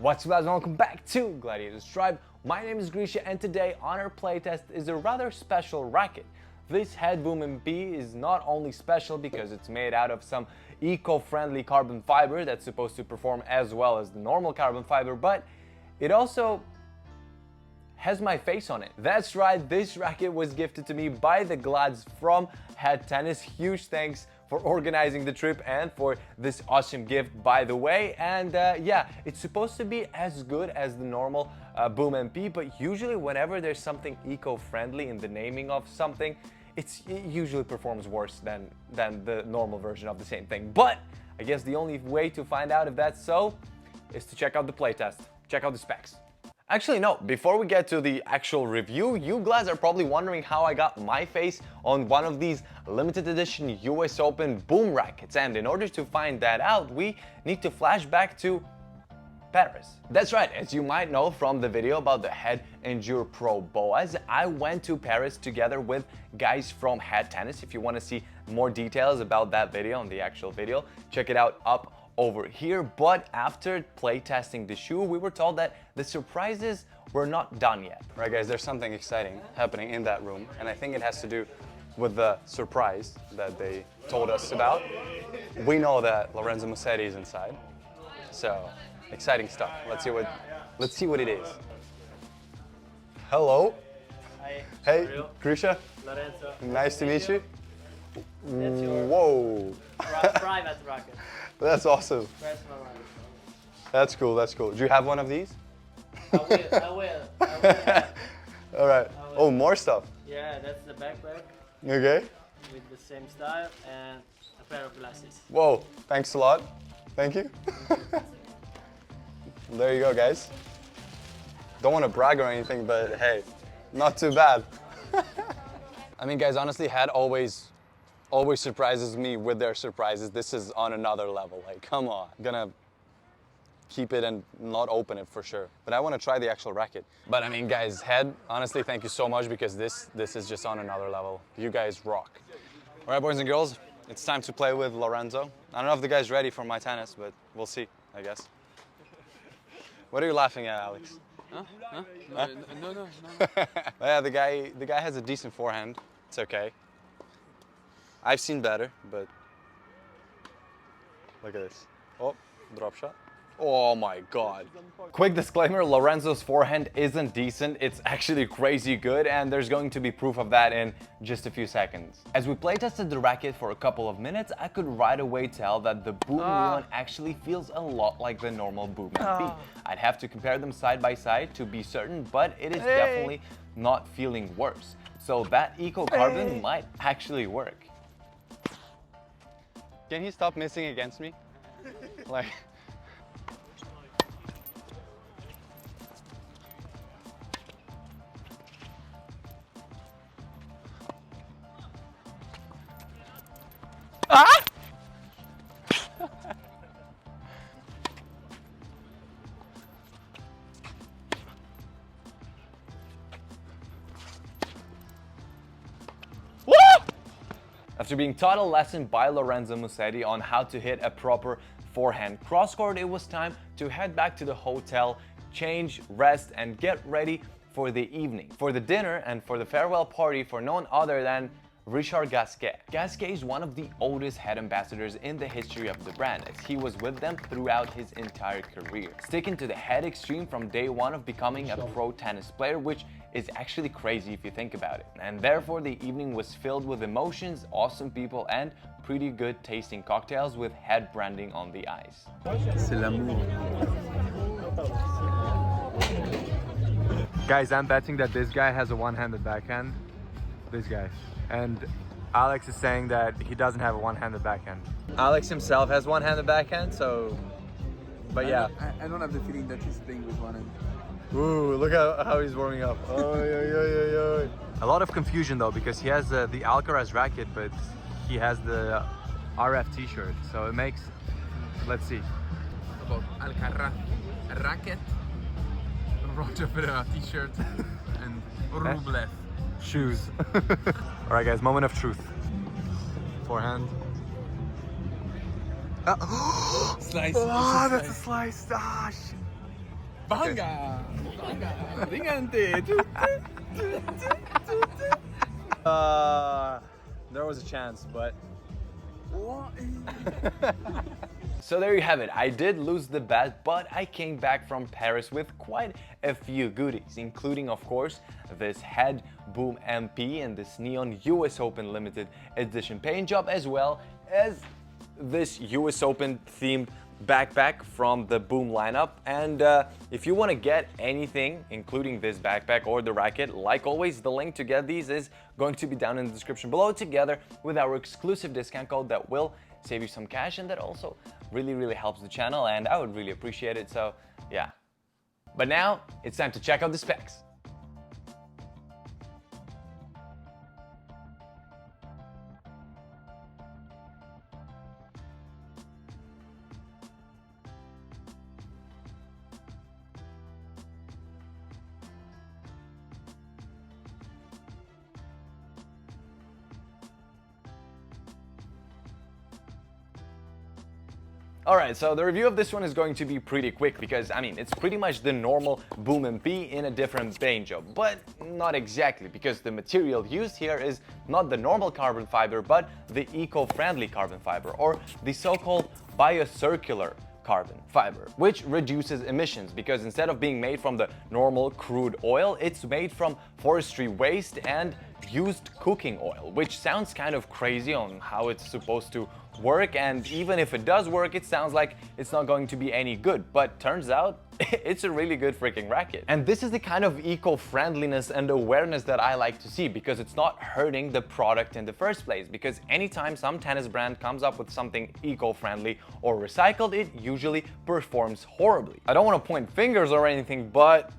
What's up guys, welcome back to Gladiators Tribe. My name is Grisha and today on our playtest is a rather special racket. This head boom MP is not only special because it's made out of some eco-friendly carbon fiber that's supposed to perform as well as the normal carbon fiber, but it also has my face on it. That's right, this racket was gifted to me by the Glads from Head Tennis. Huge thanks for organizing the trip and for this awesome gift, by the way. And yeah, it's supposed to be as good as the normal Boom MP, but usually whenever there's something eco-friendly in the naming of something, it usually performs worse than the normal version of the same thing. But I guess the only way to find out if that's so is to check out the playtest, check out the specs. Actually, no, before we get to the actual review, you guys are probably wondering how I got my face on one of these limited edition US Open boom rackets. And in order to find that out, we need to flash back to Paris. That's right, as you might know from the video about the Head Endure Pro Boas, I went to Paris together with guys from Head Tennis. If you want to see more details about that video, on the actual video, check it out up over here. But after playtesting the shoe, we were told that the surprises were not done yet. Right guys, there's something exciting happening in that room, and I think it has to do with the surprise that they told us about. We know that Lorenzo Musetti is inside, so exciting stuff. Let's see what it is. Hello. Hi. Hey, Grisha. Lorenzo. Nice to meet you. That's your Whoa. private racket. That's awesome. Personal racket. That's cool, that's cool. Do you have one of these? I will. All right. I will. Oh, more stuff. Yeah, that's the backpack Okay. with the same style and a pair of glasses. Whoa, thanks a lot. Thank you. There you go, guys. Don't want to brag or anything, but hey, not too bad. I mean, guys, honestly, Head always surprises me with their surprises. This is on another level. Like, come on. I'm gonna keep it and not open it for sure. But I want to try the actual racket. But I mean, guys, Head, honestly, thank you so much because this is just on another level. You guys rock. All right, boys and girls, it's time to play with Lorenzo. I don't know if the guy's ready for my tennis, but we'll see, I guess. What are you laughing at, Alex? Huh? No. Yeah, the guy has a decent forehand. It's okay. I've seen better, but look at this. Oh, drop shot. Oh my God. Quick disclaimer, Lorenzo's forehand isn't decent, it's actually crazy good, and there's going to be proof of that in just a few seconds. As we playtested the racket for a couple of minutes, I could right away tell that the Boom one actually feels a lot like the normal Boom MP. I'd have to compare them side by side to be certain, but it is definitely not feeling worse. So that eco carbon might actually work. Can he stop missing against me? Like. Ah! After being taught a lesson by Lorenzo Musetti on how to hit a proper forehand cross-court, it was time to head back to the hotel, change, rest, and get ready for the evening, for the dinner and for the farewell party for none other than Richard Gasquet. Gasquet is one of the oldest Head ambassadors in the history of the brand, as he was with them throughout his entire career, sticking to the Head extreme from day one of becoming a pro tennis player, which is actually crazy if you think about it. And therefore the evening was filled with emotions, awesome people, and pretty good tasting cocktails with Head branding on the ice. C'est l'amour. Guys, I'm betting that this guy has a one-handed backhand. This guy. And Alex is saying that he doesn't have a one-handed backhand. Alex himself has one-handed backhand, so... But yeah. I don't have the feeling that he's playing with one hand. Ooh, look how he's warming up. Oh. A lot of confusion though, because he has the Alcaraz racket, but he has the RF t-shirt. So it makes... Let's see. About Alcaraz, a racket, Roger Federer t-shirt, and Rublev. Shoes. All right, guys, moment of truth. Forehand. Slice. Oh, that's a slice. Ah, Banga! Banga! Gigante! There was a chance, but So there you have it. I did lose the bet, but I came back from Paris with quite a few goodies, including, of course, this Head Boom MP and this neon US Open limited edition paint job, as well as this US Open themed backpack from the Boom lineup. And if you want to get anything, including this backpack or the Racket, like always, the link to get these is going to be down in the description below, together with our exclusive discount code that will save you some cash and that also really helps the channel, and I would really appreciate it. So yeah, but now it's time to check out the specs. Alright, so the review of this one is going to be pretty quick because, I mean, it's pretty much the normal Boom MP in a different paint job, but not exactly, because the material used here is not the normal carbon fiber, but the eco-friendly carbon fiber, or the so-called biocircular carbon fiber, which reduces emissions because instead of being made from the normal crude oil, it's made from forestry waste and used cooking oil, which sounds kind of crazy on how it's supposed to work, and even if it does work, it sounds like it's not going to be any good, but turns out it's a really good freaking racket. And this is the kind of eco-friendliness and awareness that I like to see, because it's not hurting the product in the first place, because anytime some tennis brand comes up with something eco-friendly or recycled, it usually performs horribly. I don't want to point fingers or anything, but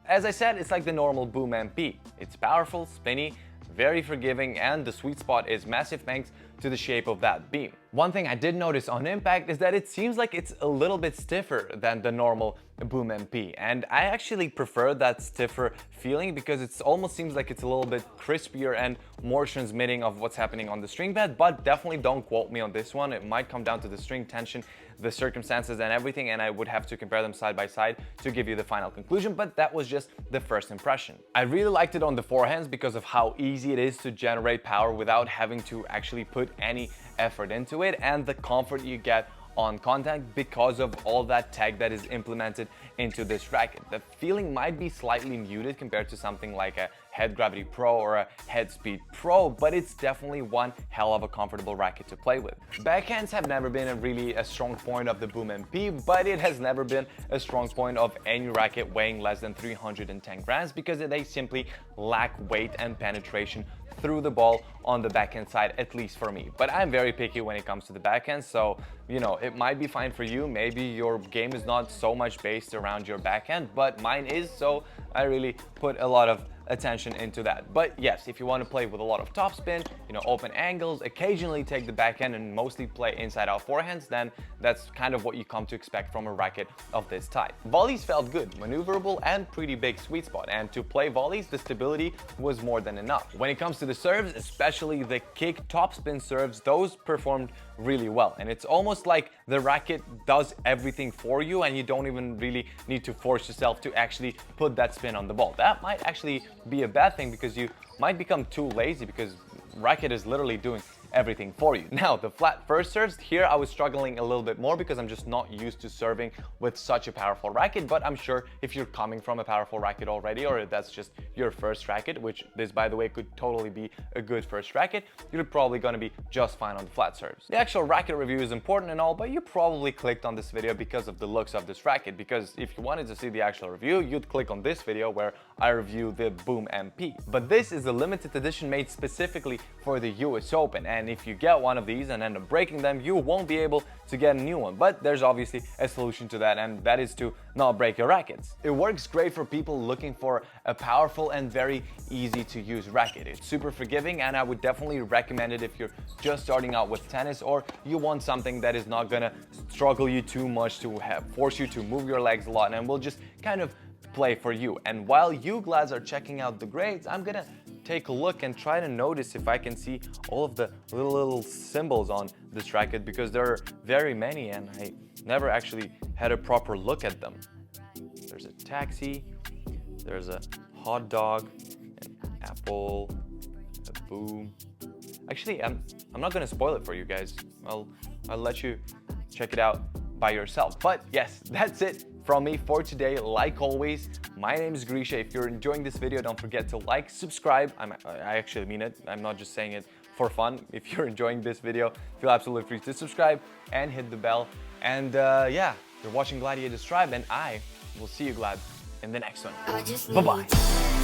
as I said, it's like the normal Boom MP. It's powerful, spinny, very forgiving, and the sweet spot is massive thanks to the shape of that beam. One thing I did notice on impact is that it seems like it's a little bit stiffer than the normal Boom MP, and I actually prefer that stiffer feeling because it almost seems like it's a little bit crispier and more transmitting of what's happening on the string pad, but definitely don't quote me on this one. It might come down to the string tension, the circumstances and everything, and I would have to compare them side by side to give you the final conclusion, but that was just the first impression. I really liked it on the forehands because of how easy it is to generate power without having to actually put any effort into it, and the comfort you get on contact because of all that tech that is implemented into this racket. The feeling might be slightly muted compared to something like a Head Gravity Pro or a Head Speed Pro, but it's definitely one hell of a comfortable racket to play with. Backhands have never been a strong point of the Boom MP, but it has never been a strong point of any racket weighing less than 310 grams because they simply lack weight and penetration through the ball on the backhand side, at least for me. But I'm very picky when it comes to the backhand, so you know, it might be fine for you. Maybe your game is not so much based around your backhand, but mine is, so I really put a lot of attention into that. But yes, if you want to play with a lot of topspin, you know, open angles, occasionally take the backhand and mostly play inside out forehands, then that's kind of what you come to expect from a racket of this type. Volleys felt good, maneuverable, and pretty big sweet spot, and to play volleys, the stability was more than enough. When it comes to the serves, especially the kick topspin serves, those performed really well, and it's almost like the racket does everything for you and you don't even really need to force yourself to actually put that spin on the ball. That might actually be a bad thing because you might become too lazy because racket is literally doing everything for you. Now, the flat first serves, here I was struggling a little bit more because I'm just not used to serving with such a powerful racket, but I'm sure if you're coming from a powerful racket already, or if that's just your first racket, which this, by the way, could totally be a good first racket, you're probably gonna be just fine on the flat serves. The actual racket review is important and all, but you probably clicked on this video because of the looks of this racket, because if you wanted to see the actual review, you'd click on this video where I review the Boom MP. But this is a limited edition made specifically for the US Open, and if you get one of these and end up breaking them, you won't be able to get a new one. But there's obviously a solution to that, and that is to not break your rackets. It works great for people looking for a powerful and very easy to use racket. It's super forgiving, and I would definitely recommend it if you're just starting out with tennis, or you want something that is not gonna struggle you too much to force you to move your legs a lot and will just kind of play for you. And while you lads are checking out the grades, I'm gonna take a look and try to notice if I can see all of the little symbols on this racket, because there are very many and I never actually had a proper look at them. taxi, there's a hot dog, an apple, a boom. Actually, I'm not gonna spoil it for you guys. I'll let you check it out by yourself. But yes, that's it from me for today. Like always, my name is Grisha. If you're enjoying this video, don't forget to like, subscribe. I actually mean it. I'm not just saying it for fun. If you're enjoying this video, feel absolutely free to subscribe and hit the bell. And yeah, you're watching Gladiators Tribe, and I will see you, Glad, in the next one. Bye-bye.